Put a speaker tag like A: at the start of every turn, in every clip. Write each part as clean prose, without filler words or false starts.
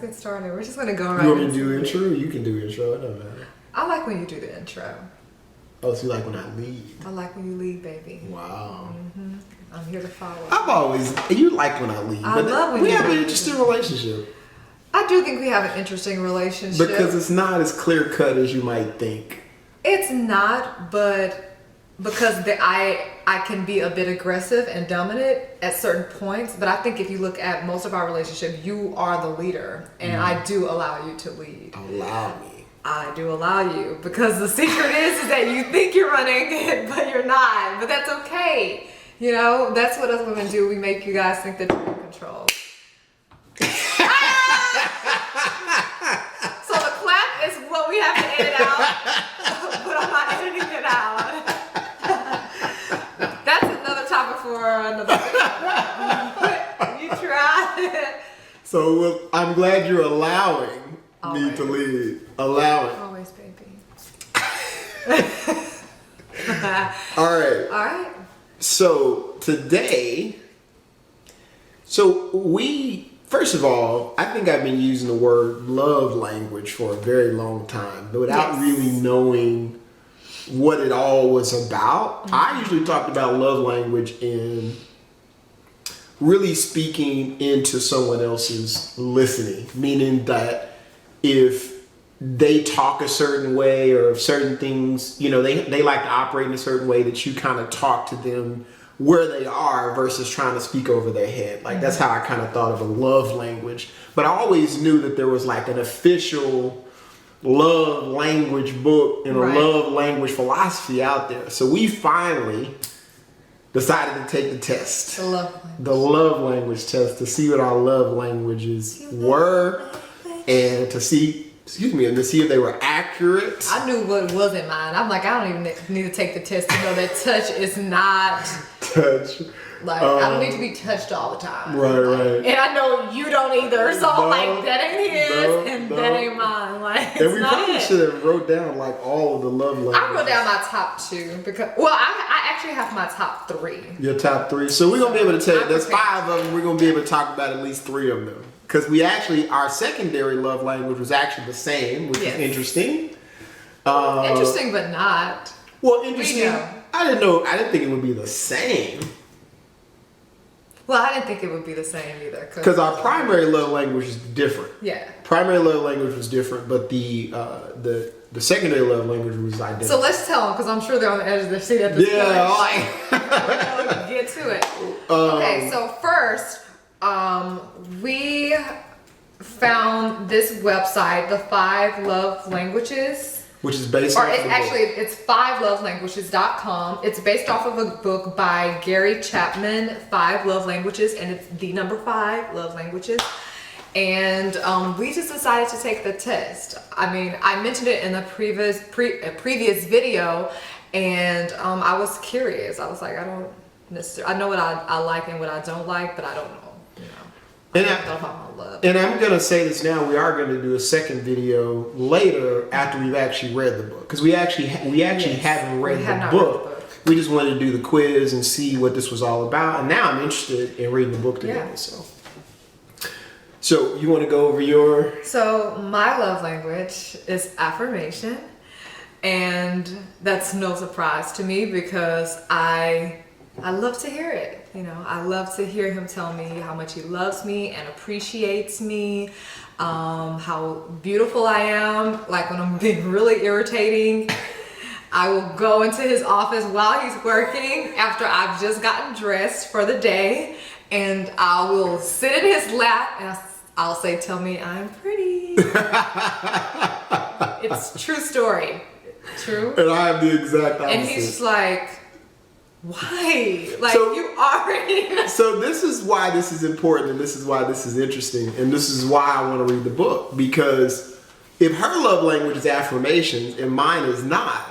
A: get started. We're just gonna go right.
B: You want me to do intro? You can do intro. It doesn't matter.
A: I like when you do the intro.
B: Oh, so you like when I lead?
A: I like when you lead, baby.
B: Wow.
A: Mm-hmm. I'm here to follow.
B: You like when I lead.
A: I love when
B: we
A: you
B: have an
A: lead.
B: interesting relationship.
A: I do think we have an interesting relationship.
B: Because it's not as clear cut as you might think.
A: It's not, but because I can be a bit aggressive and dominant at certain points, but I think if you look at most of our relationship, you are the leader, and I do allow you to lead.
B: Allow me.
A: I do allow you, because the secret is that you think you're running it, but you're not. But that's okay. You know, that's what us women do. We make you guys think that you're in control. So the clap is what we have to edit out, but I'm not editing it out. That's another topic for another video. You try.
B: So I'm glad you're allowing me
A: Always.
B: to lead. Allowing.
A: Always, baby.
B: All right.
A: All right.
B: So today, first of all, I think I've been using the word love language for a very long time, but without
A: Yes.
B: really knowing what it all was about. I usually talked about love language in really speaking into someone else's listening, meaning that if they talk a certain way or if certain things, you know, they like to operate in a certain way, that you kind of talk to them where they are versus trying to speak over their head. Like that's how I kind of thought of a love language. But I always knew that there was like an official love language book and a
A: Right.
B: love language philosophy out there. So we finally decided to take the test.
A: The love language.
B: The love language test to see what our love languages were and to see if they were accurate.
A: I knew what wasn't mine. I'm like, I don't even need to take the test to know that touch is not,
B: Touch.
A: like, I don't need to be touched all the time.
B: Right.
A: And I know you don't either, so
B: No,
A: like, that ain't his
B: no,
A: and
B: no.
A: that ain't mine. Like,
B: And
A: it's
B: we
A: not
B: probably
A: it.
B: should have wrote down like all of the love languages.
A: I wrote down my top two because, well, I actually have my top three.
B: Your top three. So we're gonna be able to tell you
A: I'm
B: there's
A: prepared.
B: 5 of them. We're gonna be able to talk about at least 3 of them. Because our secondary love language was actually the same, which
A: Yes.
B: is interesting.
A: Interesting, but not.
B: Well, interesting.
A: know.
B: I didn't think it would be the same.
A: Well, I didn't think it would be the same either.
B: Because our primary love language is different.
A: Yeah.
B: Primary love language was different, but the secondary love language was identical.
A: So let's tell them, because I'm sure they're on the edge of their seat at this point.
B: like
A: Get to it. Okay, so first, we found this website, the 5 Love Languages,
B: which is based
A: or
B: on
A: it's 5lovelanguages.com. It's based off of a book by Gary Chapman, 5 Love Languages, and it's the number 5 Love Languages. And we just decided to take the test. I mean, I mentioned it in the previous video, and I was curious. I was like, I don't necessarily, I know what I like and what I don't like, but I don't know. You know,
B: And
A: I don't know about my love.
B: And I'm gonna say this now. We are gonna do a second video later after we've actually read the book, because we actually haven't read
A: We have
B: the
A: not
B: book.
A: read the book.
B: We just wanted to do the quiz and see what this was all about. And now I'm interested in reading the book together.
A: Yeah.
B: So you want to go over your?
A: So my love language is affirmation, and that's no surprise to me because I love to hear it. You know, I love to hear him tell me how much he loves me and appreciates me, how beautiful I am. Like when I'm being really irritating, I will go into his office while he's working after I've just gotten dressed for the day, and I will sit in his lap and I'll say, "Tell me I'm pretty." It's true story. True.
B: And I have the exact opposite.
A: And he's just like, "Why? Like
B: So-
A: you already."
B: So this is why this is important, and this is why this is interesting, and this is why I want to read the book, because if her love language is affirmations and mine is not,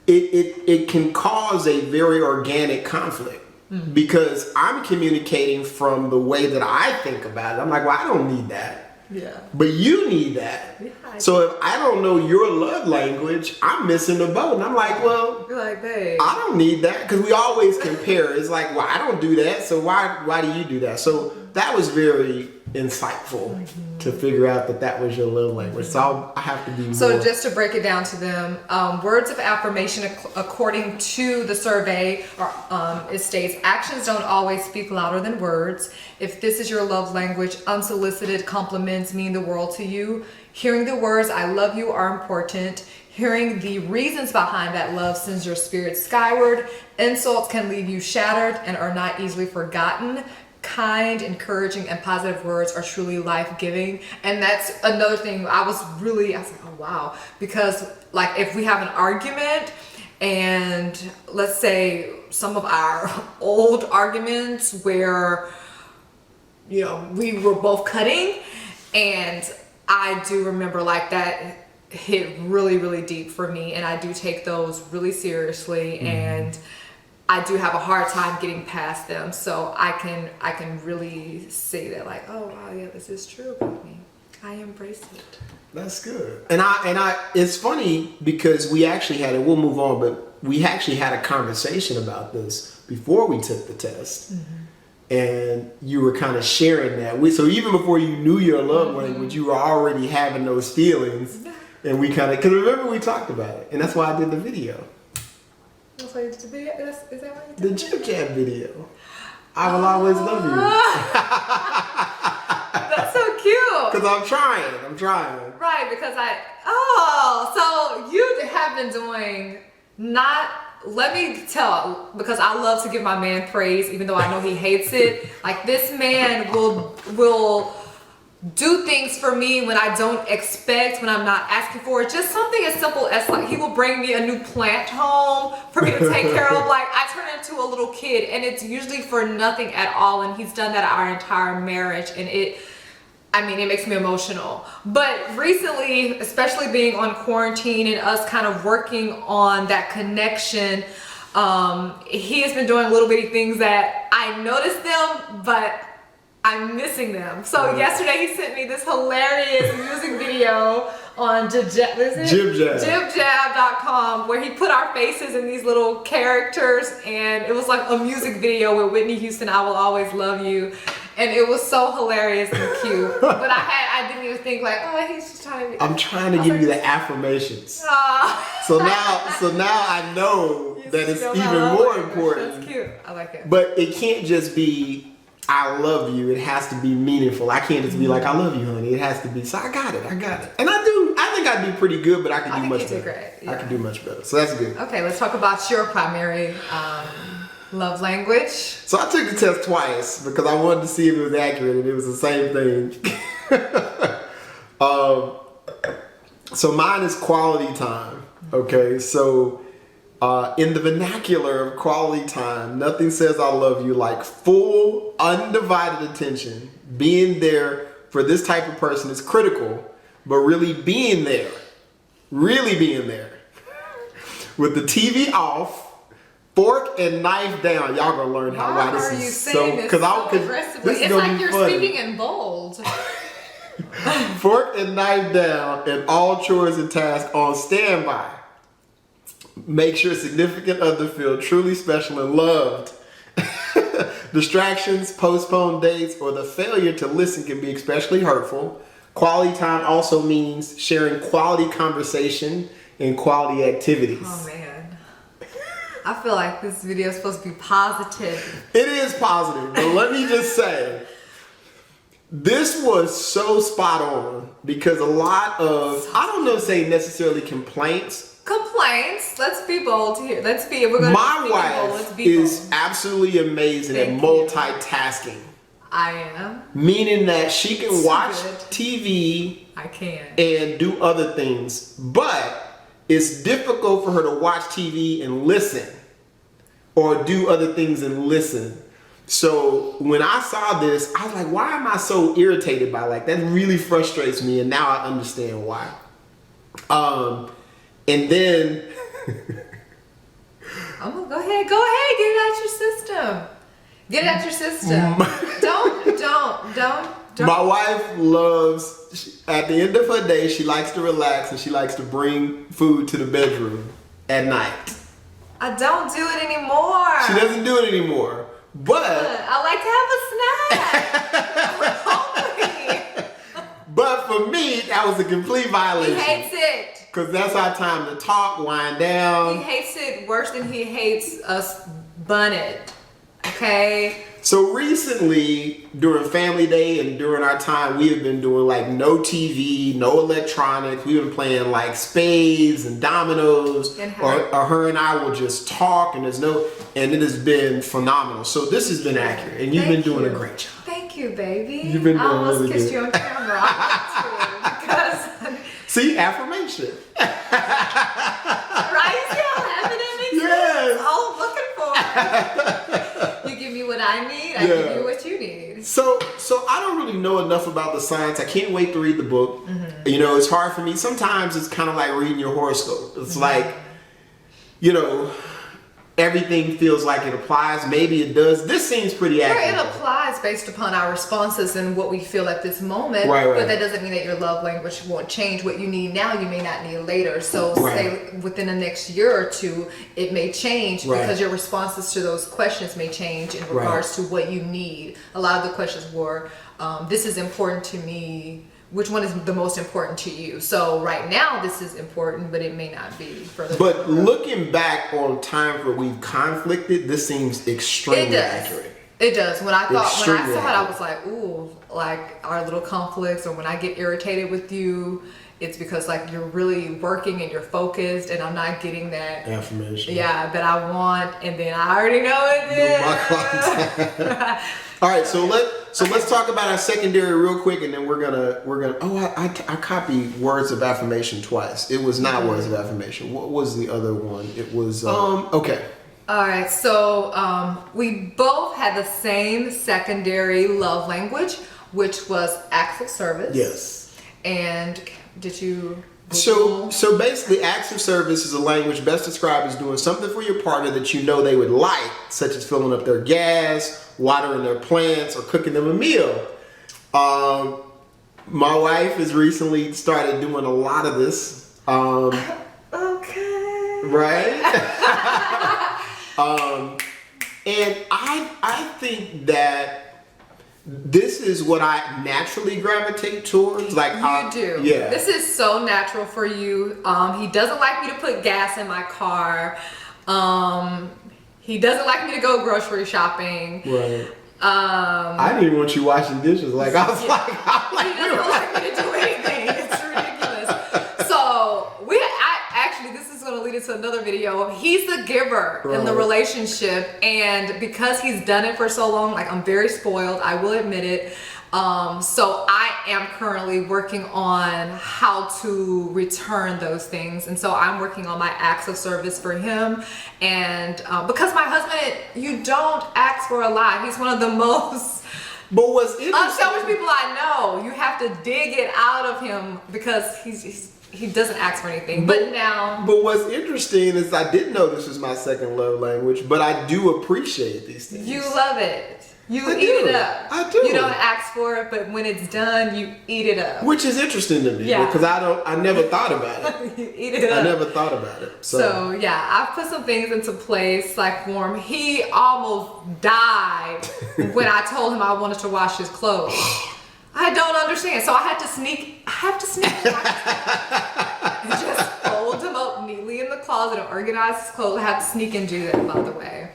B: it can cause a very organic conflict. Because I'm communicating from the way that I think about it. I'm like, well, I don't need that.
A: Yeah.
B: But you need that.
A: Yeah.
B: So if I don't know your love language, I'm missing the boat. And I'm like, well,
A: You're like, babe.
B: I don't need that, because we always compare. It's like, well, I don't do that, so why do you do that? So that was very insightful to figure out that was your love language. So I have to be more.
A: So just to break it down to them, words of affirmation, according to the survey, it states, actions don't always speak louder than words. If this is your love language, unsolicited compliments mean the world to you. Hearing the words, I love you, are important. Hearing the reasons behind that love sends your spirit skyward. Insults can leave you shattered and are not easily forgotten. Kind, encouraging, and positive words are truly life-giving. And that's another thing I was like, oh wow, because like if we have an argument and let's say some of our old arguments where, you know, we were both cutting, and I do remember like that hit really, really deep for me, and I do take those really seriously, and I do have a hard time getting past them. So I can really say that like, oh wow, yeah, this is true about me. I embrace it.
B: That's good. And I it's funny because we actually had, and we'll move on, but we actually had a conversation about this before we took the test. And you were kind of sharing that. So even before you knew your love language, you were already having those feelings. And we kind of, because remember we talked about it. And that's why I did the video.
A: Is that what
B: The Jib Jab video. I will always love you.
A: That's so cute.
B: Because I'm trying.
A: Right, because so you have been doing let me tell, because I love to give my man praise, even though I know he hates it. Like this man will do things for me when I don't expect, when I'm not asking for it. Just something as simple as like he will bring me a new plant home for me to take care of. Like I turn into a little kid, and it's usually for nothing at all. And he's done that our entire marriage, and it makes me emotional. But recently, especially being on quarantine and us kind of working on that connection, he has been doing little bitty things that I noticed them, but I'm missing them. So yesterday he sent me this hilarious music video on JibJab.com where he put our faces in these little characters, and it was like a music video with Whitney Houston, I Will Always Love You. And it was so hilarious and cute. But I didn't even think like, oh, he's just trying to.
B: I'm trying to give you the affirmations. So now I know that it's even more important.
A: That's cute. I like it.
B: But it can't just be I love you. It has to be meaningful. I can't just be like I love you, honey. It has to be. So I got it. And I think I do pretty good, but I can do much better.
A: Great. Yeah.
B: I can do much better. So that's good.
A: Okay, let's talk about your primary love language.
B: So I took the test twice because I wanted to see if it was accurate, and it was the same thing. So mine is quality time. Okay, so in the vernacular of quality time, nothing says I love you like full, undivided attention. Being there for this type of person is critical, but really being there with the TV off, fork and knife down. Y'all gonna learn why this is so
A: aggressively. It's like you're speaking in bold.
B: Fork and knife down, and all chores and tasks on standby. Make sure significant other feel truly special and loved. Distractions, postponed dates, or the failure to listen can be especially hurtful. Quality time also means sharing quality conversation and quality activities.
A: Oh man. I feel like this video is supposed to be positive.
B: It is positive, but let me just say, this was so spot on because a lot of, I don't know, say necessarily complaints.
A: Let's be bold here.
B: My wife is absolutely amazing at multitasking.
A: I am.
B: Meaning that she can watch TV.
A: I can.
B: And do other things. But it's difficult for her to watch TV and listen. Or do other things and listen. So when I saw this, I was like, why am I so irritated by that? That really frustrates me, and now I understand why. And then
A: go ahead, get it out your system. Don't.
B: My wife loves, at the end of her day, she likes to relax and she likes to bring food to the bedroom at night.
A: I don't do it anymore.
B: She doesn't do it anymore. But
A: I like to have a snack.
B: for me, that was a complete
A: He
B: violation.
A: hates it.
B: Because that's our time to talk, wind down.
A: He hates it worse than he hates us bunted. Okay?
B: So recently, during Family Day and during our time, we have been doing like no TV, no electronics. We've been playing like spades and dominoes,
A: And
B: or her and I will just talk, and and it has been phenomenal. So this has been accurate, and you've been doing a great job.
A: Thank you, baby.
B: You've been doing
A: I almost
B: really
A: kissed
B: good.
A: you on camera. I want to because
B: See, affirmation.
A: right? You see how happy that makes me?
B: Yes.
A: That's all I'm looking for. You give me what I need. I give you what you need.
B: So I don't really know enough about the science. I can't wait to read the book. You know, it's hard for me. Sometimes it's kind of like reading your horoscope. It's like, you know, everything feels like it applies. Maybe it does. This seems pretty
A: Sure,
B: accurate.
A: it applies based upon our responses and what we feel at this moment.
B: Right.
A: But that doesn't mean that your love language won't change. What you need now, you may not need later. So say within the next year or two, it may change because your responses to those questions may change in regards to what you need. A lot of the questions were, this is important to me. Which one is the most important to you? So right now this is important, but it may not be further.
B: But looking back on times where we've conflicted, this seems extremely accurate.
A: It does. When I saw
B: Extremely
A: it, I
B: accurate.
A: was like, ooh, like our little conflicts, or when I get irritated with you, it's because like you're really working and you're focused, and I'm not getting that
B: Affirmation.
A: that I want, and then I already know it.
B: All right, so let's talk about our secondary real quick, and then we're gonna. Oh, I copied words of affirmation twice. It was not words of affirmation. What was the other one? It was okay.
A: All right, so we both had the same secondary love language, which was acts of service.
B: Yes.
A: And did you?
B: So basically, acts of service is a language best described as doing something for your partner that you know they would like, such as filling up their gas, watering their plants, or cooking them a meal. My wife has recently started doing a lot of this.
A: Okay.
B: Right? And I think that this is what I naturally gravitate towards. Like
A: You do.
B: Yeah.
A: This is so natural for you. He doesn't like me to put gas in my car. He doesn't like me to go grocery shopping.
B: Right. I didn't even want you washing dishes. Like I was like,
A: He doesn't like me to do anything. It's ridiculous. So this is going to lead into another video. He's the giver in the relationship, and because he's done it for so long, like I'm very spoiled. I will admit it. So I am currently working on how to return those things, and so I'm working on my acts of service for him. And because my husband, you don't ask for a lot. He's one of the most
B: but what's interesting?
A: selfish people I know. You have to dig it out of him because he doesn't ask for anything. But
B: what's interesting is I didn't know this was my second love language, but I do appreciate these things.
A: you love it. You
B: I
A: eat
B: do.
A: it up.
B: I do.
A: You don't ask for it, but when it's done, you eat it up.
B: Which is interesting to me because I never thought about it.
A: You eat it up.
B: I never thought about it.
A: So yeah, I've put some things into place like for him. He almost died when I told him I wanted to wash his clothes. I don't understand. So I have to sneak and just fold him up neatly in the closet and organize his clothes. I have to sneak and do that, by the way.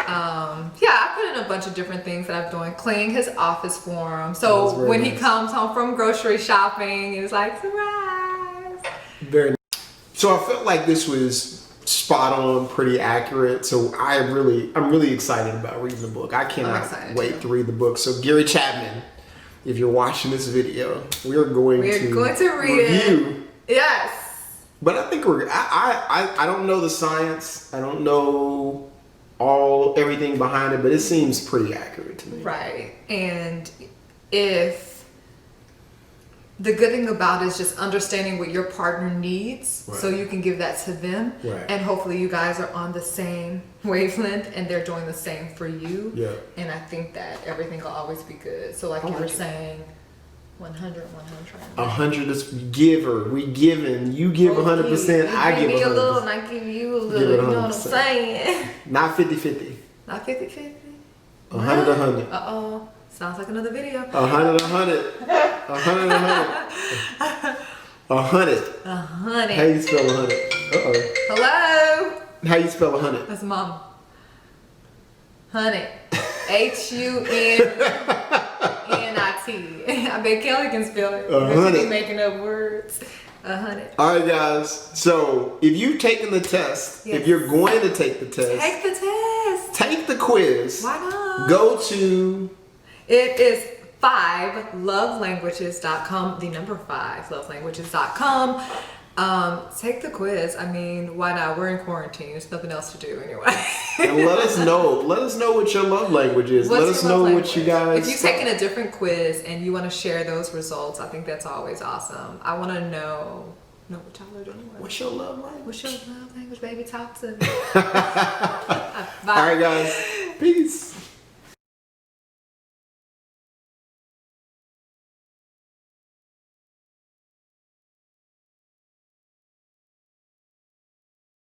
A: I put in a bunch of different things that I'm doing, cleaning his office for him. So when he comes home from grocery shopping, he's like, surprise.
B: Very nice. So I felt like this was spot on, pretty accurate. So I'm really excited about reading the book. I cannot wait to read the book. So Gary Chapman, if you're watching this video, we're going to
A: read
B: review.
A: it. Yes.
B: But I think I don't know the science. I don't know everything behind it, but it seems pretty accurate to me.
A: Right. And if the good thing about it is just understanding what your partner needs, so you can give that to them, and hopefully you guys are on the same wavelength and they're doing the same for you.
B: Yeah.
A: And I think that everything will always be good. So like you were saying, 100.
B: 100 is giver. We giving. You give 100%. I give 100%.
A: You give me a little, and I give you a little. You know what I'm saying?
B: Not 50-50.
A: Not 50-50.
B: 100.
A: Uh-oh. Sounds like another video.
B: 100. 100, 100.
A: 100.
B: How you spell 100? Uh-oh.
A: Hello.
B: How you spell 100?
A: That's mom. Honey. HUNNIT. I bet Kelly can spell it. She be making up words. 100.
B: All right, guys. So if you've taken the test,
A: Yes.
B: if you're going to take the test,
A: Take the test.
B: take the quiz.
A: Why not?
B: Go to
A: It is 5lovelanguages.com. The number 5lovelanguages.com. Take the quiz. I mean, why not? We're in quarantine. There's nothing else to do anyway.
B: and let us know. Let us know what your love language is.
A: What's
B: let us
A: your
B: know
A: love
B: what you
A: language?
B: guys.
A: If you've taken a different quiz and you want to share those results, I think that's always awesome. I want to know what y'all are doing.
B: What's your love language?
A: What's your love language, baby? Talk to me.
B: All right, guys. Peace.